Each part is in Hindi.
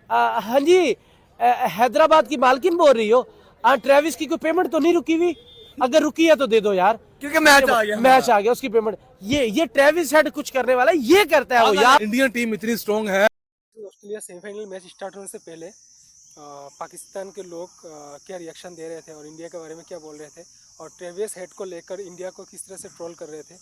हाँ जी, हैदराबाद की मालकिन बोल रही हो? ट्रेविस की कोई पेमेंट तो नहीं रुकी हुई? अगर रुकी है तो दे दो यार, क्योंकि मैच आ गया। मैच आ गया, उसकी पेमेंट। ये ट्रेविस हेड कुछ करने वाला है, ये करता है वो यार। इंडियन टीम इतनी स्ट्रांग है। ऑस्ट्रेलिया सेमीफाइनल मैच स्टार्ट होने से पहले पाकिस्तान के लोग क्या रिएक्शन दे रहे थे और इंडिया के बारे में क्या बोल रहे थे, और ट्रेविस हेड को लेकर इंडिया को किस तरह से ट्रोल कर रहे थे।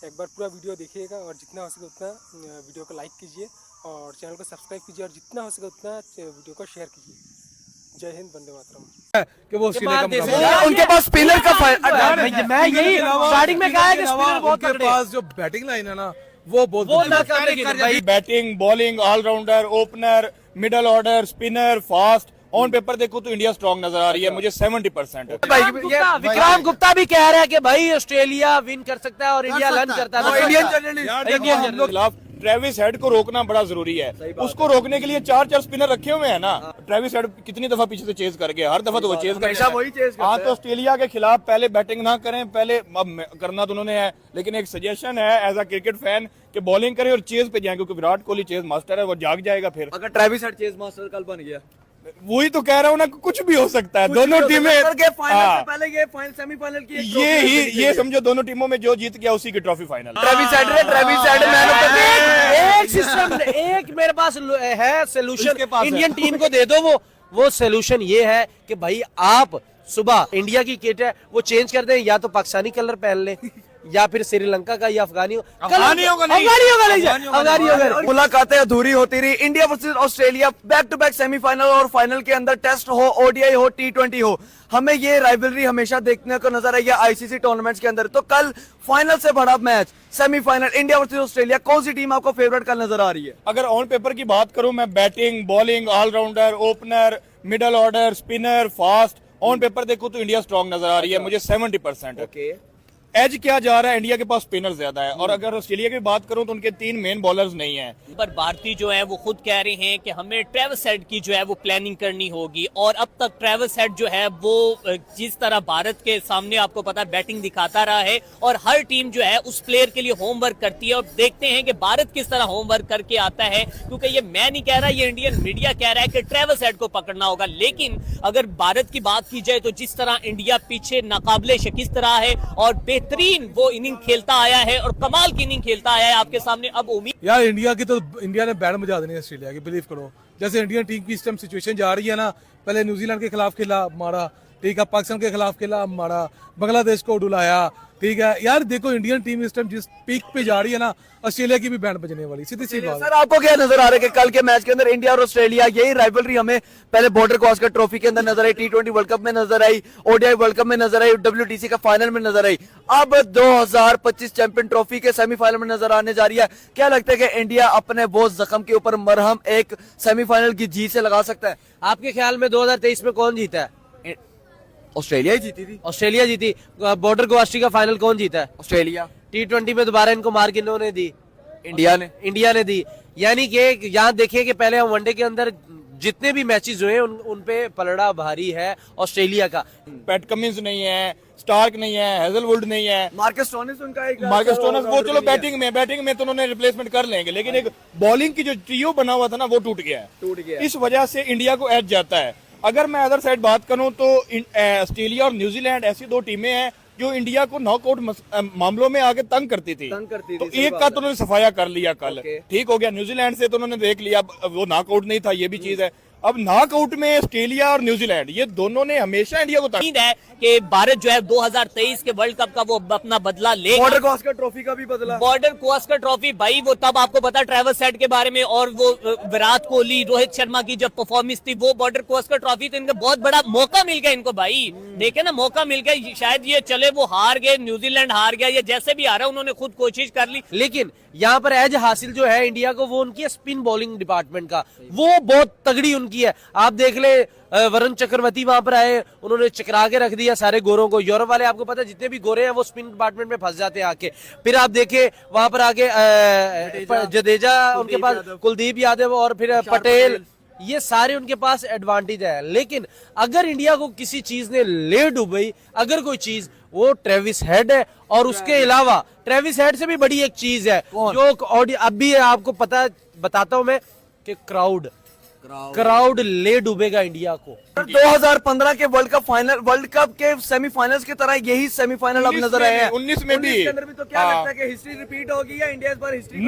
एक बार पूरा वीडियो देखिएगा और जितना हो सके उतना वीडियो को लाइक कीजिए और चैनल को सब्सक्राइब कीजिए और जितना हो सके उतना वीडियो को शेयर कीजिए। जय हिंद, वंदे मातरम। कि वो ऑस्ट्रेलिया का मुकाबला उनके पास स्पिनर का मैं यही स्टार्टिंग में कहा है कि स्पिनर बहुत उनके तगड़े पास जो बैटिंग लाइन है ना वो बहुत वो बढ़िया है। नाकाबिल है भाई। Batting, bowling, allrounder, opener, middle order, spinner, fast, on paper देखो तो इंडिया स्ट्रांग नजर आ रही है मुझे 70%। विक्रांत गुप्ता भी कह रहा है कि भाई ऑस्ट्रेलिया विन कर सकता है और इंडिया लर्न करता है। इंडियन जर्नलिस्ट यार देखो हम लोग खिलाफ ट्रेविस हेड को रोकना बड़ा जरूरी है। उसको रोकने के लिए 4 स्पिनर रखे हुए हैं ना। ट्रेविस हेड कितनी दफा पीछे से चेज करके, हर दफा तो वो चेज हमेशा वही चेज करता हाँ, है। तो ऑस्ट्रेलिया के खिलाफ पहले बैटिंग ना करें, पहले अब करना तो उन्होंने है, लेकिन एक सजेशन है एज अ क्रिकेट फैन कि बॉलिंग करें और चेज पे जाए, क्योंकि विराट कोहली चेज मास्टर है, वो जाग जाएगा फिर। अगर ट्रेविस हेड चेज मास्टर कल बन गया, वही तो कह रहा हूँ ना, कुछ भी हो सकता है। दोनों टीमें फाइनल हाँ, से पहले ये फाइनल सेमीफाइनल की एक ये trophy ही मिलती ये है। समझो दोनों टीमों में जो जीत गया उसी की trophy final. Travis head man of the एक सिस्टम, एक मेरे पास है सोल्यूशन, उसके पास है। इंडियन टीम को दे दो। वो सोल्यूशन ये है कि भाई आप सुबह इंडिया की किट है वो चेंज कर दें, या तो पाकिस्तानी कलर पहन लें या फिर श्रीलंका का या अफगानियों का। मुलाकातें अधूरी होती रही। India versus Australia, back to back semifinal और फाइनल के अंदर टेस्ट हो, ओडीआई हो, T20 हो, हमें ये राइवलरी हमेशा देखने को नजर आई है आईसीसी टूर्नामेंट्स के अंदर। तो कल फाइनल से बड़ा match semifinal India versus Australia, कौन सी टीम आपको फेवरेट कल नजर आ रही है? अगर ऑन पेपर की बात करूं मैं, batting, bowling, allrounder, opener, middle order, spinner, fast, on paper देखो तो इंडिया स्ट्रांग नजर आ रही है मुझे 70%। एज क्या जा रहा है, इंडिया के पास स्पिनर ज्यादा है। और अगर ऑस्ट्रेलिया की बात करूं तो उनके 3 मेन बॉलर्स नहीं है। पर भारतीय जो है वो खुद कह रहे हैं कि हमें ट्रेविस हेड की जो है वो प्लानिंग करनी होगी, और अब तक ट्रेविस हेड जो है वो जिस तरह भारत के सामने आपको पता है बैटिंग दिखाता रहा है, और हर टीम जो है उस प्लेयर के लिए होमवर्क करती है, और देखते हैं कि भारत किस तरह होमवर्क करके आता है। क्योंकि ये मैं नहीं कह रहा, ये इंडियन मीडिया कह रहा है कि ट्रेविस हेड को पकड़ना होगा। लेकिन अगर भारत की बात की जाए तो जिस तरह इंडिया पीछे नाकाबिले शिकस्त रहा है और बेहतरीन वो इनिंग खेलता आया है और कमाल की इनिंग खेलता आया है आपके सामने, अब उम्मीद यार इंडिया ने बैंड बजा देनी है ऑस्ट्रेलिया की, बिलीव करो। जैसे इंडियन टीम की इस टाइम सिचुएशन जा रही है ना, पहले न्यूजीलैंड के खिलाफ खेला मारा, ठीक है, पाकिस्तान के खिलाफ खेला मारा, बांग्लादेश को डुलाया, ठीक है। यार देखो इंडियन टीम इस टाइम जिस पीक पे जा रही है ना, ऑस्ट्रेलिया की भी बैंड बजने वाली, सीधी सी बात। सर आपको क्या नजर आ रहा है कि कल के मैच के अंदर इंडिया और ऑस्ट्रेलिया, यही राइवलरी हमें पहले बॉर्डर क्रॉस ट्रॉफी के अंदर नजर आई, T20 वर्ल्ड कप में नजर आई, ओडीआई वर्ल्ड कप में नजर आई, WTC का फाइनल में नजर आई, अब 2025 चैंपियन ट्रॉफी के सेमीफाइनल में नजर आने जा रही है। क्या लगता है कि इंडिया अपने बोझ जख्म के ऊपर मरहम एक सेमीफाइनल की जीत से लगा सकता है? आपके ख्याल में 2023 में कौन जीता है? ऑस्ट्रेलिया ही जीती थी। ऑस्ट्रेलिया जीती। बॉर्डर गवास्टी का फाइनल कौन जीता है? ऑस्ट्रेलिया। T20 में दोबारा इनको मार किन्होंने दी? इंडिया ने दी। यानी कि यहाँ देखिए कि पहले हम वनडे के अंदर जितने भी मैचेस हुए उन पे पलड़ा भारी है ऑस्ट्रेलिया का। पैट कमिंस नहीं है, स्टार्क नहीं है, हेजलवुड नहीं है, मार्कस स्टोनिस उनका एक मार्कस स्टोनिस वो चलो बैटिंग में तो उन्होंने रिप्लेसमेंट कर लेंगे, लेकिन एक बॉलिंग की जो ट्रियो बना हुआ था ना वो टूट गया है। इस वजह से इंडिया को एज जाता है। अगर मैं अदर साइड बात करूं तो ऑस्ट्रेलिया और न्यूजीलैंड ऐसी 2 टीमें हैं जो इंडिया को नॉकआउट मामलों में आगे तंग करती थी। तो एक का तो उन्होंने सफाया कर लिया कल, ठीक हो गया। न्यूजीलैंड से तो उन्होंने देख लिया, वो नॉकआउट नहीं था, ये भी चीज है। अब नॉकआउट में ऑस्ट्रेलिया और न्यूजीलैंड ये दोनों ने हमेशा इंडिया को उम्मीद है कि भारत जो है 2023 के वर्ल्ड कप का वो अपना बदला लेगा। बॉर्डर क्रॉस ट्रॉफी का भी बदला, बॉर्डर क्रॉस ट्रॉफी भाई, वो तब आपको पता ट्रेविस हेड के बारे में, और वो विराट कोहली, रोहित शर्मा की जब परफॉर्मेंस थी, वो बॉर्डर क्रॉस ट्रॉफी, तो इनको बहुत बड़ा मौका मिल गया इनको भाई। देखे ना, मौका मिल गया। शायद ये चले वो हार गए, न्यूजीलैंड हार गया, ये जैसे भी हारा उन्होंने खुद कोशिश कर ली। लेकिन यहाँ पर एज हासिल जो है इंडिया को वो उनकी स्पिन बॉलिंग डिपार्टमेंट का, वो बहुत तगड़ी उनकी है। आप देख ले वरुण चक्रवर्ती वहां पर आए, उन्होंने चकरा के रख दिया सारे गोरों को। यूरोप वाले आपको पता है जितने भी गोरे हैं वो स्पिन डिपार्टमेंट में फंस जाते हैं आके। फिर आप देखे वहां पर आके जडेजा उनके पास, कुलदीप यादव और फिर पटेल, ये सारे उनके पास एडवांटेज है। लेकिन अगर इंडिया को किसी चीज ने ले डूबी, अगर कोई चीज, वो ट्रेविस हेड है। और उसके अलावा ट्रेविस हेड से भी बड़ी एक चीज है जो अब भी आपको पता बताता हूं मैं कि क्राउड क्राउड ले डूबेगा इंडिया को। 2015 के वर्ल्ड कप के सेमीफाइनल्स की तरह यही सेमीफाइनल अब नजर आए हैं। 19 में भी। के अंदर भी तो क्या लगता है कि हिस्ट्री रिपीट होगी या इंडिया इस बार हिस्ट्री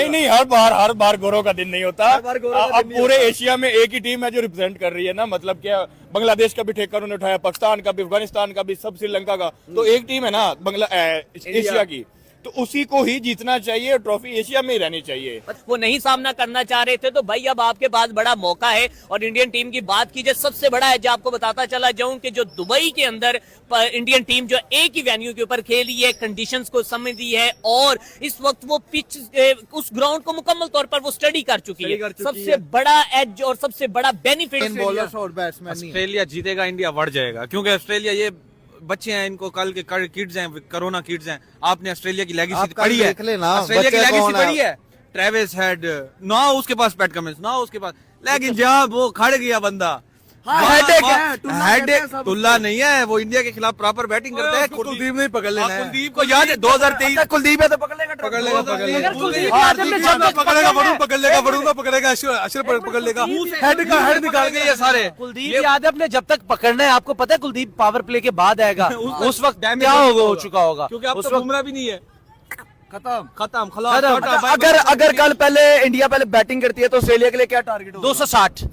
नहीं, हर बार गौरव का दिन नहीं होता। बार गौरव का दिन अब नहीं पूरे एशिया में एक ही टीम है जो रिप्रेजेंट कर रही है ना, मतलब क्या, बांग्लादेश का भी ठेका उन्होंने उठाया, पाकिस्तान का भी, अफगानिस्तान का भी, सब श्रीलंका का, तो एक टीम है ना एशिया की, तो उसी को ही जीतना चाहिए, ट्रॉफी एशिया में ही रहनी चाहिए। वो नहीं सामना करना चाह रहे थे, तो भाई अब आपके पास बड़ा मौका है। और इंडियन टीम की बात की जाए, सबसे बड़ा है जो आपको बताता चला जाऊं कि जो दुबई के अंदर इंडियन टीम जो एक ही वेन्यू के ऊपर खेली है, कंडीशंस को समझी है, और इस वक्त वो पिच उस ग्राउंड को मुकम्मल तौर पर वो स्टडी कर चुकी है। सबसे बड़ा एज और सबसे बड़ा बेनिफिट बॉलर्स और बैट्समैन। ऑस्ट्रेलिया जीतेगा, इंडिया बढ़ जाएगा, क्योंकि ऑस्ट्रेलिया ये बच्चे हैं, इनको कल के किड्स हैं, कोरोना किड्स हैं। आपने ऑस्ट्रेलिया की लेगेसी पढ़ी है, ऑस्ट्रेलिया की लेगेसी पढ़ी है। ट्रेविस हेड ना उसके पास पैट कमिंस ना उसके पास, लेकिन जब वो खड़ गया बंदा, हेडेक तुल्ला नहीं है, वो इंडिया के खिलाफ प्रॉपर बैटिंग करता है। कुलदीप नहीं पकड़ लेना है। कुलदीप को याद है 2023 कुलदीप है तो पकड़ लेगा पकड़ लेगा अगर कुलदीप पकड़ेगा, वरुण पकड़ लेगा, वरुण को पकड़ेगा, अशरफ पकड़ लेगा, हेड निकाल के ये सारे। कुलदीप यादव ने जब तक पकड़ना है, आपको पता है कुलदीप पावर प्ले के बाद आएगा, उस वक्त क्या हो चुका होगा, क्योंकि अब उस तो वक्त बुमराह भी नहीं है, खत्म अगर कल इंडिया पहले बैटिंग करती है तो ऑस्ट्रेलिया के लिए क्या टारगेट होगा? 260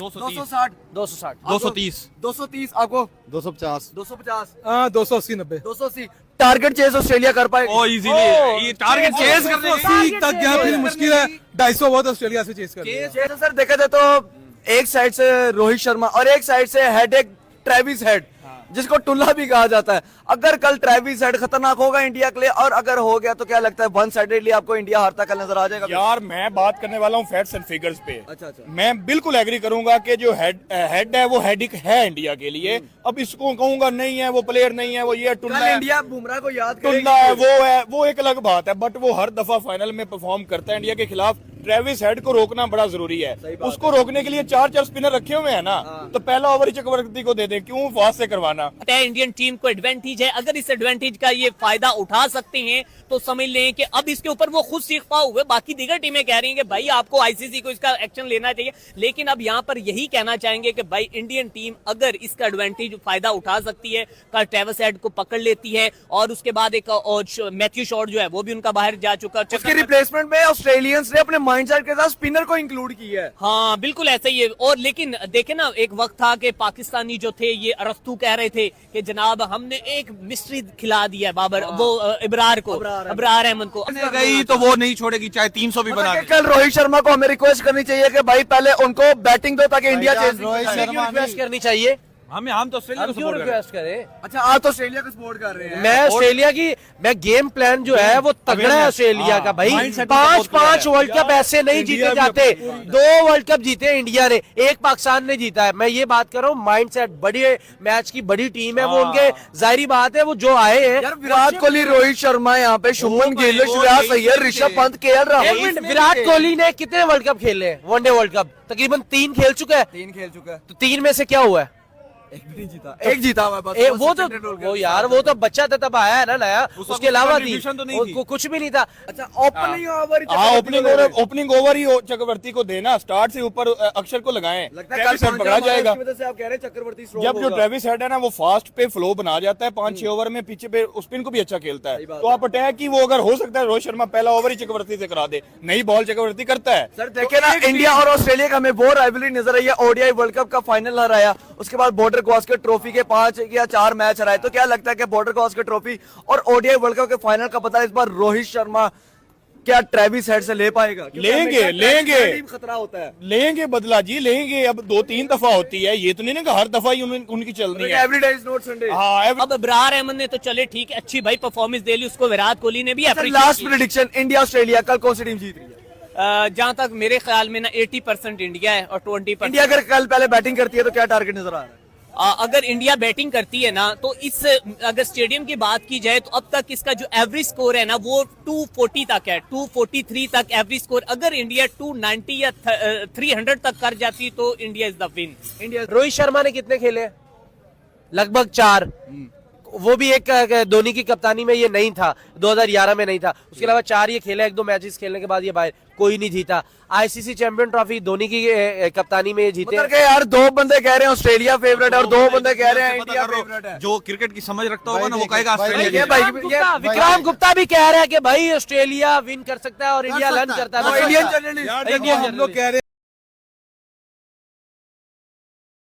230 आपको 250 250 280 90 280 टारगेट चेज ऑस्ट्रेलिया कर पाएगा। ओ इजीली ये टारगेट चेज करने 280 तक गया फिर मुश्किल है, 250 बहुत ऑस्ट्रेलिया से चेस कर जैसे सर देखा जाए तो एक साइड से रोहित शर्मा और एक साइड से हेडेक ट्रेविस हेड, जिसको टुल्ला भी कहा जाता है। अगर कल ट्रेविस हेड खतरनाक होगा इंडिया के लिए, और अगर हो गया तो क्या लगता है वन साइडेडली आपको इंडिया हारता कल नजर आ जाएगा? यार मैं बात करने वाला हूँ फैक्ट्स एंड फिगर्स पे। अच्छा। मैं बिल्कुल एग्री करूंगा कि जो हेड है वो हेडिक है इंडिया के लिए। अब इसको कहूंगा नहीं है, वो प्लेयर नहीं है, वो ये टुल्ला कल है, इंडिया बुमराह को याद टुल्ला है, वो एक अलग बात है, बट वो हर दफा फाइनल में परफॉर्म करता है इंडिया के खिलाफ। ट्रेविस हेड को रोकना बड़ा जरूरी है, उसको रोकने के लिए 4 स्पिनर रखे हुए हैं ना, तो पहला ओवर ही चक्रवर्ती को दे दें, क्यों फास्ट से करवाना। इंडियन टीम को एडवांटेज है, अगर इस एडवांटेज का ये फायदा उठा सकते हैं तो समझ लें कि अब इसके ऊपर वो खुद सीख पाओ हुए। बाकी दीगर टीमें कह रही हैं कि भाई आपको आईसीसी को इसका एक्शन लेना चाहिए, लेकिन अब यहाँ पर यही कहना चाहेंगे कि भाई इंडियन टीम अगर इसका एडवांटेज फायदा उठा सकती है, कल ट्रेविस हेड को पकड़ लेती है, और उसके बाद एक मैथ्यू शॉर्ट जो है वो भी उनका बाहर जा चुका है। उसके रिप्लेसमेंट में ऑस्ट्रेलियंस ने अपने माइंडसेट के साथ स्पिनर को इंक्लूड किया है। हाँ बिल्कुल ऐसा ही है। और लेकिन देखे ना, एक वक्त था कि पाकिस्तानी जो थे ये अरस्तू कह रहे थे कि जनाब हमने एक मिस्ट्री खिला दिया है बाबर, वो इब्रार अहमद को गई तो वो नहीं छोड़ेगी, चाहे 300 भी बना दे। कल रोहित शर्मा को हमें रिक्वेस्ट करनी चाहिए कि भाई पहले उनको बैटिंग दो ताकि India change. Rohit Sharma request करनी चाहिए, हम तो ऑस्ट्रेलिया को क्यों सपोर्ट रिक्वेस्ट करें? अच्छा आप तो ऑस्ट्रेलिया को सपोर्ट कर रहे हैं। मैं ऑस्ट्रेलिया की, मैं गेम प्लान जो है वो तगड़ा है ऑस्ट्रेलिया का भाई। mindset 5 वर्ल्ड कप ऐसे नहीं जीते जाते, 2 वर्ल्ड कप जीते इंडिया ने, एक पाकिस्तान ने जीता है। मैं ये बात कर रहा हूँ, माइंडसेट बड़ी मैच की बड़ी टीम है वो, उनके जाहिर बात है वो जो आए हैं। यार विराट कोहली, रोहित शर्मा, यहाँ पे शुभमन गिल, श्रेयस अय्यर, ऋषभ पंत, केएल राहुल। विराट कोहली ने कितने वर्ल्ड कप खेले हैं? वनडे वर्ल्ड कप तकरीबन 3 खेल चुका है। 3 खेल चुका है, तो 3 में से क्या हुआ है? एक जीता हुआ है बस। वो यार वो तो बच्चा था तब आया है ना नया, उसके अलावा कुछ भी नहीं था। अच्छा ओपनिंग ओवर ही चक्रवर्ती को देना, स्टार्ट से ऊपर अक्षर को लगाएं, लगता है कल पकड़ा जाएगा। आप कह रहे हैं चक्रवर्ती जब जो ट्रेविस हेड है ना वो फास्ट पे फ्लो बना जाता है, 5-6 ओवर में पीछे पे स्पिन को भी अच्छा खेलता है, तो आप अटैक की वो अगर हो सकता है रोहित शर्मा पहला ओवर ही चक्रवर्ती से करा दे, नई बॉल चक्रवर्ती करता है। सर देखे ना, इंडिया और ऑस्ट्रेलिया का हमें वो राइवलरी नजर आई है। ओडीआई वर्ल्ड कप का फाइनल हराया, उसके बाद बॉर्डर गवास्कर ट्रॉफी के 5 या 4 मैच हराए। तो क्या लगता है कि बॉर्डर गवास्कर ट्रॉफी और ओडीआई वर्ल्ड कप के फाइनल का पता इस बार रोहित शर्मा क्या ट्रेविस हेड से ले पाएगा? लेंगे खतरा होता है, लेंगे बदला जी, लेंगे। अब 2-3 दफा होती है, ये तो नहीं ना हर दफा ही उनकी चलनी है। Every day is not Sunday. हाँ, अब इब्रार अहमद ने तो चले ठीक है, अच्छी भाई परफॉर्मेंस दे ली, उसको विराट कोहली ने भी लास्ट प्रेडिक्शन इंडिया ऑस्ट्रेलिया, कल कौन सी टीम जीत रही है? जहां तक मेरे ख्याल में ना 80% इंडिया है और 20% इंडिया अगर कल पहले बैटिंग करती है तो क्या टारगेट नजर आ रहा है? अगर इंडिया बैटिंग करती है ना तो इस अगर स्टेडियम की बात की जाए तो अब तक इसका जो एवरेज स्कोर है ना वो 240 तक है, 243 तक एवरेज स्कोर। अगर इंडिया 290 या 300 तक कर जाती तो India is the win. India Rohit Sharma ने कितने खेले? लगभग 4, वो भी एक धोनी की कप्तानी में ये नहीं था, 2011 में नहीं था, उसके अलावा 4 ये खेला, 1-2 मैचेस खेलने के बाद ये बाहर। कोई नहीं जीता। आईसीसी चैंपियन ट्रॉफी धोनी की कप्तानी में जीते। मतलब के यार दो बंदे कह रहे हैं ऑस्ट्रेलिया फेवरेट है और दो बंदे कह रहे हैं इंडिया फेवरेट है। जो क्रिकेट की समझ रखता होगा ना वो कहेगा ऑस्ट्रेलिया ये जीतेगा। भाई विक्रांत गुप्ता भी कह रहा है कि भाई ऑस्ट्रेलिया विन कर सकता है और इंडिया रन करता है। इंडियन जर्नलिस्ट यार देखो हम लोग कह रहे हैं